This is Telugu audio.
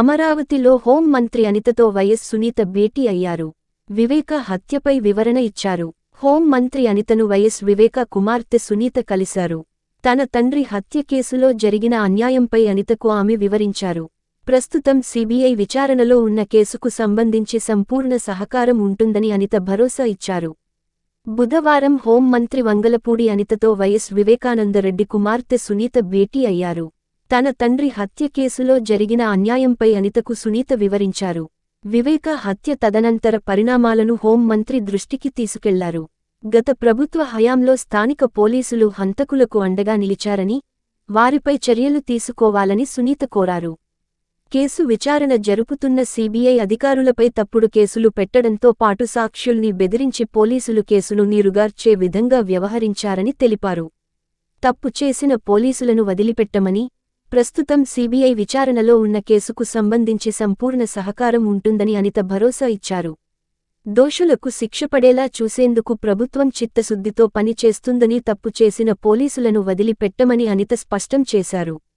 అమరావతిలో హోం మంత్రి అనితతో వైఎస్ సునీత భేటీ అయ్యారు. వివేక హత్యపై వివరణ ఇచ్చారు. హోం మంత్రి అనితను వైఎస్ వివేక కుమార్తె సునీత కలిశారు. తన తండ్రి హత్య కేసులో జరిగిన అన్యాయంపై అనితకు ఆమె వివరించారు. ప్రస్తుతం సీబీఐ విచారణలో ఉన్న కేసుకు సంబంధించి సంపూర్ణ సహకారం ఉంటుందని అనిత భరోసా ఇచ్చారు. బుధవారం హోం మంత్రి వంగలపూడి అనితతో వైఎస్ వివేకానందరెడ్డి కుమార్తె సునీత భేటీ అయ్యారు. తన తండ్రి హత్య కేసులో జరిగిన అన్యాయంపై అనితకు సునీత వివరించారు. వివేక హత్య తదనంతర పరిణామాలను హోం మంత్రి దృష్టికి తీసుకెళ్లారు. గత ప్రభుత్వ హయాంలో స్థానిక పోలీసులు హంతకులకు అండగా నిలిచారని, వారిపై చర్యలు తీసుకోవాలని సునీత కోరారు. కేసు విచారణ జరుపుతున్న సీబీఐ అధికారులపై తప్పుడు కేసులు పెట్టడంతో పాటు సాక్షుల్ని బెదిరించి పోలీసులు కేసును నీరుగార్చే విధంగా వ్యవహరించారని తెలిపారు. తప్పు చేసిన పోలీసులను వదిలిపెట్టమని, ప్రస్తుతం సీబీఐ విచారణలో ఉన్న కేసుకు సంబంధించి సంపూర్ణ సహకారం ఉంటుందని అనిత భరోసా ఇచ్చారు. దోషులకు శిక్ష పడేలా చూసేందుకు ప్రభుత్వం చిత్తశుద్ధితో పని చేస్తుందని, తప్పు చేసిన పోలీసులను వదిలిపెట్టమని అనిత స్పష్టం చేశారు.